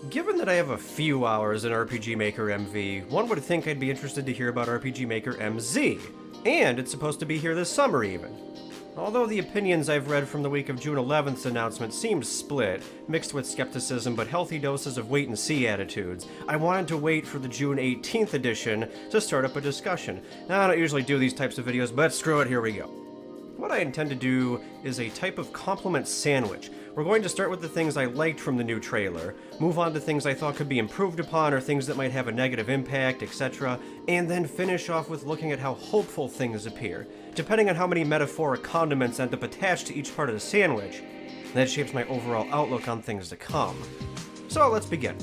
Given that I have a few hours in RPG Maker MV, one would think I'd be interested to hear about RPG Maker MZ, and it's supposed to be here this summer even. Although the opinions I've read from the week of June 11th's announcement seemed split, mixed with skepticism but healthy doses of wait-and-see attitudes, I wanted to wait for the June 18th edition to start up a discussion. Now, I don't usually do these types of videos, but screw it, here we go. What I intend to do is a type of compliment sandwich. We're going to start with the things I liked from the new trailer, move on to things I thought could be improved upon or things that might have a negative impact, etc., and then finish off with looking at how hopeful things appear. Depending on how many metaphoric condiments end up attached to each part of the sandwich, that shapes my overall outlook on things to come. So let's begin.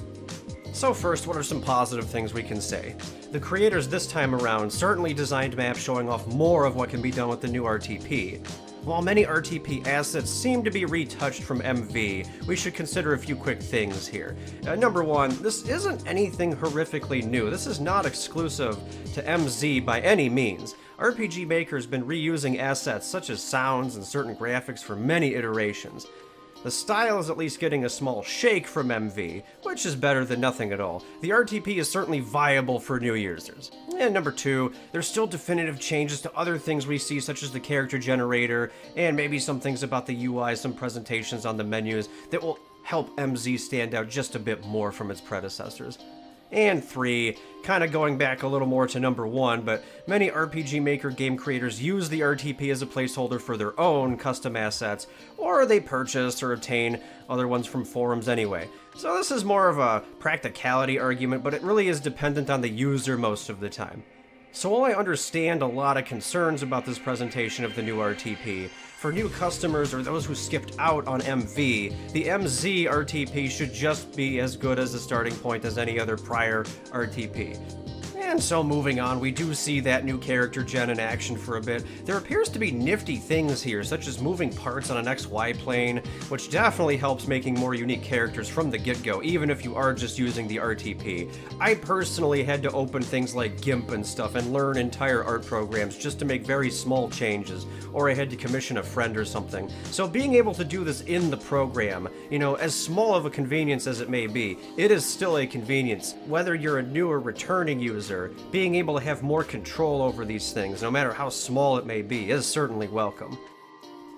So first, what are some positive things we can say? The creators this time around certainly designed maps showing off more of what can be done with the new RTP. While many RTP assets seem to be retouched from MV, we should consider a few quick things here. Number one, this isn't anything horrifically new. This is not exclusive to MZ by any means. RPG Maker's been reusing assets such as sounds and certain graphics for many iterations. The style is at least getting a small shake from MV, which is better than nothing at all. The RTP is certainly viable for new users. And number two, there's still definitive changes to other things we see, such as the character generator, and maybe some things about the UI, some presentations on the menus, that will help MZ stand out just a bit more from its predecessors. And three, kind of going back a little more to number one, but many RPG Maker game creators use the RTP as a placeholder for their own custom assets, or they purchase or obtain other ones from forums anyway. So this is more of a practicality argument, but it really is dependent on the user most of the time. So while I understand a lot of concerns about this presentation of the new RTP, for new customers or those who skipped out on MV, the MZ RTP should just be as good as a starting point as any other prior RTP. And so moving on, we do see that new character gen in action for a bit. There appears to be nifty things here, such as moving parts on an XY plane, which definitely helps making more unique characters from the get-go, even if you are just using the RTP. I personally had to open things like GIMP and stuff and learn entire art programs just to make very small changes, or I had to commission a friend or something. So being able to do this in the program, as small of a convenience as it may be, it is still a convenience. Whether you're a new or returning user, being able to have more control over these things, no matter how small it may be, is certainly welcome.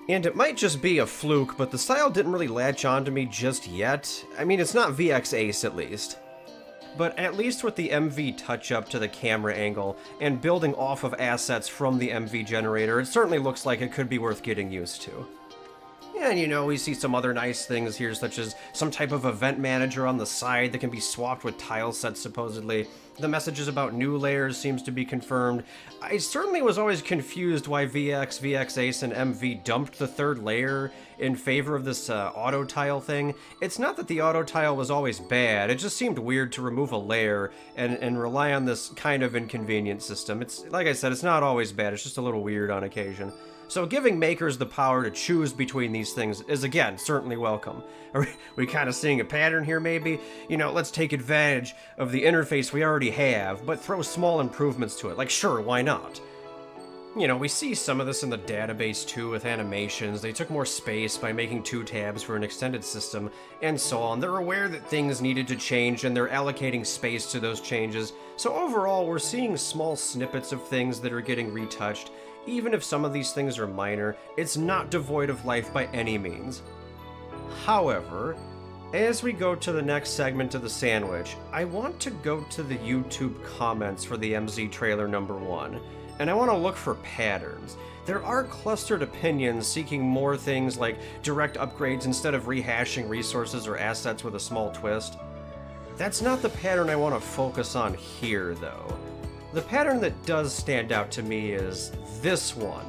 And it might just be a fluke, but the style didn't really latch on to me just yet. I mean, it's not VX Ace at least. But at least with the MV touch-up to the camera angle, and building off of assets from the MV generator, it certainly looks like it could be worth getting used to. And we see some other nice things here, such as some type of event manager on the side that can be swapped with tile sets, supposedly. The messages about new layers seems to be confirmed. I certainly was always confused why VX Ace, and MV dumped the third layer in favor of this auto tile thing. It's not that the auto tile was always bad, it just seemed weird to remove a layer and rely on this kind of inconvenient system. It's, like I said, it's not always bad, it's just a little weird on occasion. So giving makers the power to choose between these things is, again, certainly welcome. Are we kind of seeing a pattern here, maybe? Let's take advantage of the interface we already have, but throw small improvements to it. Like, sure, why not? We see some of this in the database too with animations. They took more space by making 2 tabs for an extended system, and so on. They're aware that things needed to change, and they're allocating space to those changes. So overall, we're seeing small snippets of things that are getting retouched. Even if some of these things are minor, it's not devoid of life by any means. However, as we go to the next segment of the sandwich, I want to go to the YouTube comments for the MZ trailer number 1, and I want to look for patterns. There are clustered opinions seeking more things like direct upgrades instead of rehashing resources or assets with a small twist. That's not the pattern I want to focus on here, though. The pattern that does stand out to me is this one.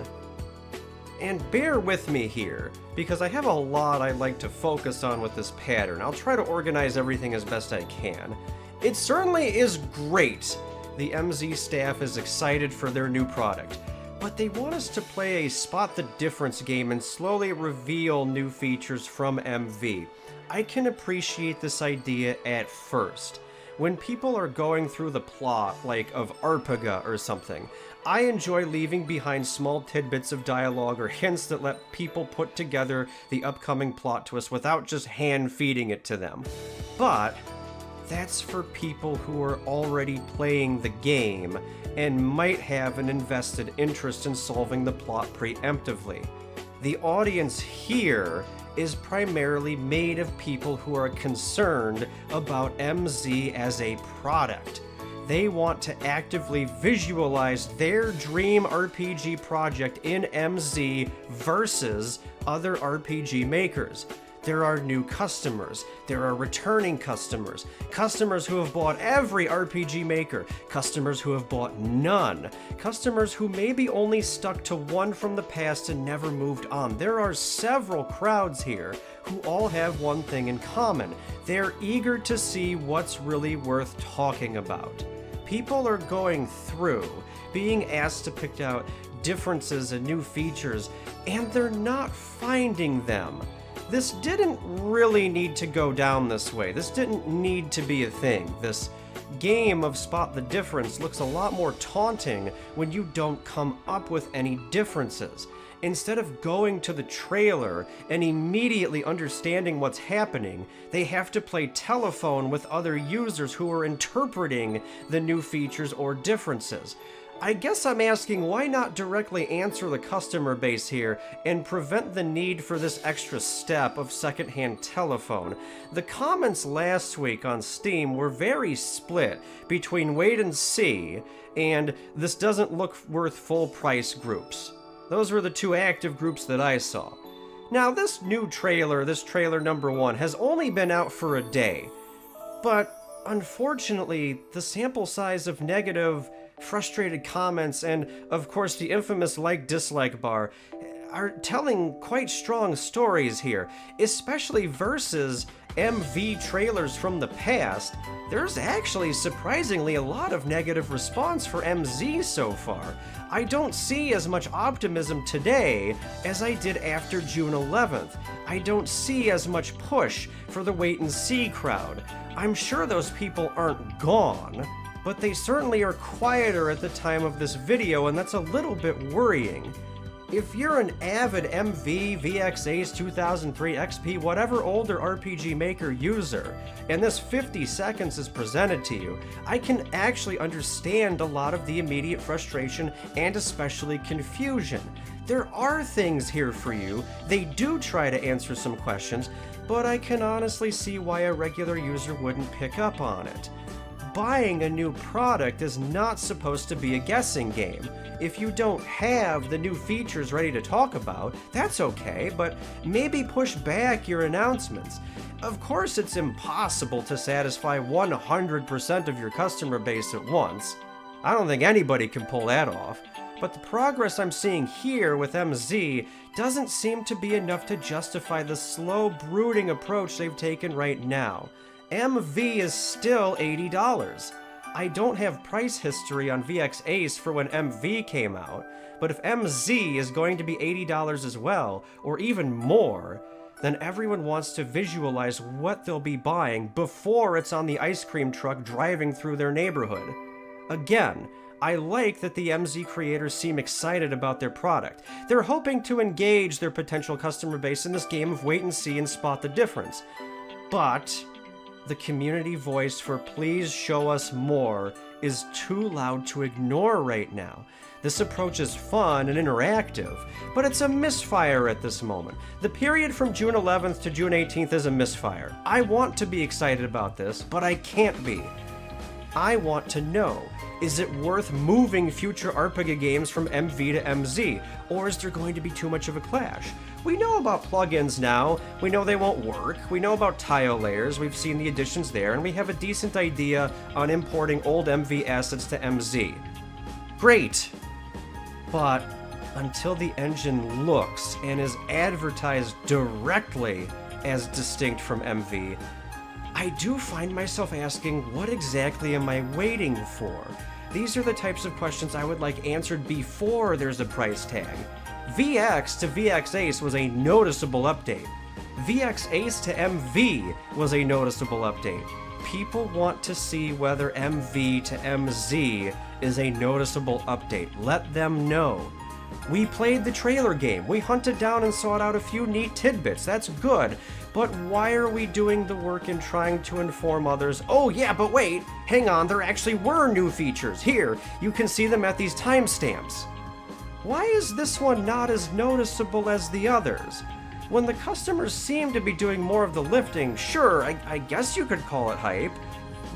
And bear with me here, because I have a lot I'd like to focus on with this pattern. I'll try to organize everything as best I can. It certainly is great. The MZ staff is excited for their new product, but they want us to play a spot the difference game and slowly reveal new features from MV. I can appreciate this idea at first. When people are going through the plot, like of Arpaga or something, I enjoy leaving behind small tidbits of dialogue or hints that let people put together the upcoming plot twist without just hand-feeding it to them. But that's for people who are already playing the game and might have an invested interest in solving the plot preemptively. The audience here is primarily made of people who are concerned about MZ as a product. They want to actively visualize their dream RPG project in MZ versus other RPG makers. There are new customers, there are returning customers, customers who have bought every RPG maker, customers who have bought none, customers who maybe only stuck to one from the past and never moved on. There are several crowds here who all have one thing in common. They're eager to see what's really worth talking about. People are going through, being asked to pick out differences and new features, and they're not finding them. This didn't really need to go down this way. This didn't need to be a thing. This game of Spot the Difference looks a lot more taunting when you don't come up with any differences. Instead of going to the trailer and immediately understanding what's happening, they have to play telephone with other users who are interpreting the new features or differences. I guess I'm asking, why not directly answer the customer base here and prevent the need for this extra step of secondhand telephone? The comments last week on Steam were very split between wait and see and this doesn't look worth full price groups. Those were the two active groups that I saw. Now this new trailer, this trailer number 1, has only been out for a day, but unfortunately the sample size of negative, frustrated comments, and of course the infamous like-dislike bar are telling quite strong stories here, especially versus MV trailers from the past. There's actually surprisingly a lot of negative response for MZ so far. I don't see as much optimism today as I did after June 11th. I don't see as much push for the wait-and-see crowd. I'm sure those people aren't gone, but they certainly are quieter at the time of this video, and that's a little bit worrying. If you're an avid MV, VX Ace, 2003, XP, whatever older RPG Maker user, and this 50 seconds is presented to you, I can actually understand a lot of the immediate frustration and especially confusion. There are things here for you, they do try to answer some questions, but I can honestly see why a regular user wouldn't pick up on it. Buying a new product is not supposed to be a guessing game. If you don't have the new features ready to talk about, that's okay, but maybe push back your announcements. Of course, it's impossible to satisfy 100% of your customer base at once. I don't think anybody can pull that off. But the progress I'm seeing here with MZ doesn't seem to be enough to justify the slow, brooding approach they've taken right now. MV is still $80. I don't have price history on VX Ace for when MV came out, but if MZ is going to be $80 as well, or even more, then everyone wants to visualize what they'll be buying before it's on the ice cream truck driving through their neighborhood. Again, I like that the MZ creators seem excited about their product. They're hoping to engage their potential customer base in this game of wait and see and spot the difference. But the community voice for please show us more is too loud to ignore right now. This approach is fun and interactive, but it's a misfire at this moment. The period from June 11th to June 18th is a misfire. I want to be excited about this, but I can't be. I want to know, is it worth moving future RPG games from MV to MZ, or is there going to be too much of a clash? We know about plugins now, we know they won't work, we know about tile layers, we've seen the additions there, and we have a decent idea on importing old MV assets to MZ. Great! But until the engine looks and is advertised directly as distinct from MV, I do find myself asking, what exactly am I waiting for? These are the types of questions I would like answered before there's a price tag. VX to VX Ace was a noticeable update. VX Ace to MV was a noticeable update. People want to see whether MV to MZ is a noticeable update. Let them know. We played the trailer game. We hunted down and sought out a few neat tidbits. That's good. But why are we doing the work in trying to inform others? Oh yeah, but wait, hang on, there actually were new features. Here, you can see them at these timestamps. Why is this one not as noticeable as the others? When the customers seem to be doing more of the lifting, sure, I guess you could call it hype,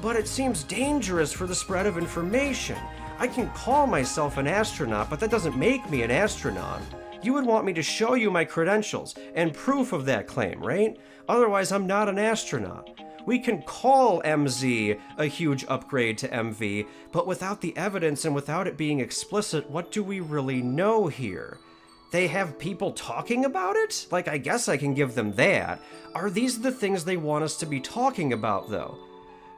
but it seems dangerous for the spread of information. I can call myself an astronaut, but that doesn't make me an astronaut. You would want me to show you my credentials and proof of that claim, right? Otherwise, I'm not an astronaut. We can call MZ a huge upgrade to MV, but without the evidence and without it being explicit, what do we really know here? They have people talking about it? Like, I guess I can give them that. Are these the things they want us to be talking about, though?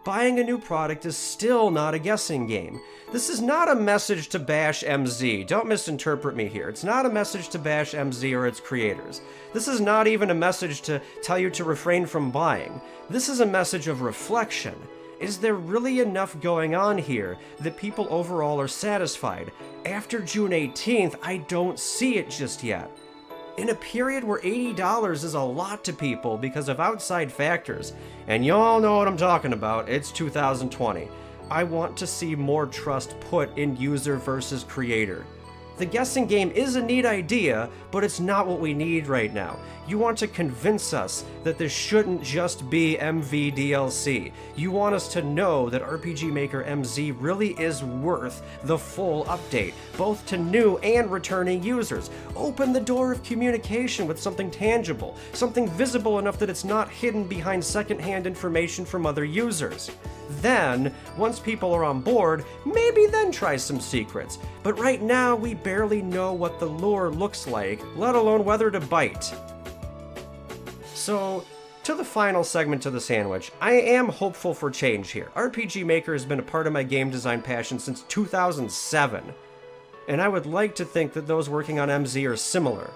Buying a new product is still not a guessing game. This is not a message to bash MZ. Don't misinterpret me here. It's not a message to bash MZ or its creators. This is not even a message to tell you to refrain from buying. This is a message of reflection. Is there really enough going on here that people overall are satisfied? After June 18th, I don't see it just yet. In a period where $80 is a lot to people because of outside factors, and y'all know what I'm talking about, it's 2020. I want to see more trust put in user versus creator. The guessing game is a neat idea, but it's not what we need right now. You want to convince us that this shouldn't just be MV DLC. You want us to know that RPG Maker MZ really is worth the full update, both to new and returning users. Open the door of communication with something tangible, something visible enough that it's not hidden behind secondhand information from other users. Then, once people are on board, maybe then try some secrets. But right now, we barely know what the lure looks like, let alone whether to bite. So, to the final segment of the sandwich, I am hopeful for change here. RPG Maker has been a part of my game design passion since 2007. And I would like to think that those working on MZ are similar.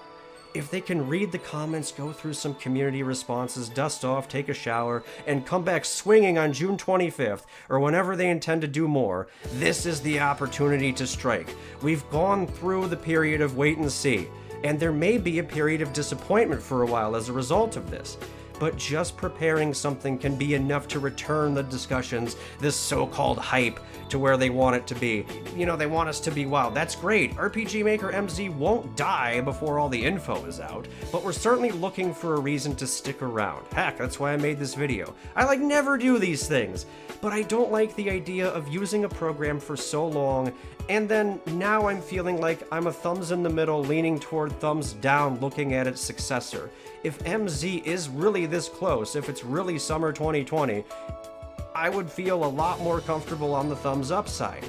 If they can read the comments, go through some community responses, dust off, take a shower, and come back swinging on June 25th, or whenever they intend to do more, this is the opportunity to strike. We've gone through the period of wait and see, and there may be a period of disappointment for a while as a result of this. But just preparing something can be enough to return the discussions, this so-called hype, to where they want it to be. You know, they want us to be, wow, that's great. RPG Maker MZ won't die before all the info is out, but we're certainly looking for a reason to stick around. Heck, that's why I made this video. I never do these things, but I don't like the idea of using a program for so long, and then now I'm feeling like I'm a thumbs in the middle leaning toward thumbs down looking at its successor. If MZ is really this close, if it's really summer 2020, I would feel a lot more comfortable on the thumbs up side.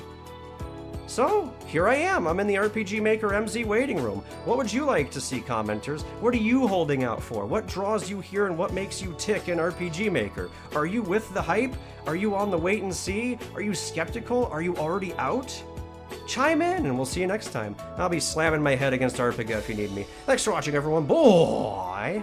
So, here I am. I'm in the RPG Maker MZ waiting room. What would you like to see, commenters? What are you holding out for? What draws you here and what makes you tick in RPG Maker? Are you with the hype? Are you on the wait and see? Are you skeptical? Are you already out? Chime in, and we'll see you next time. I'll be slamming my head against Arpiga if you need me. Thanks for watching, everyone. Boy!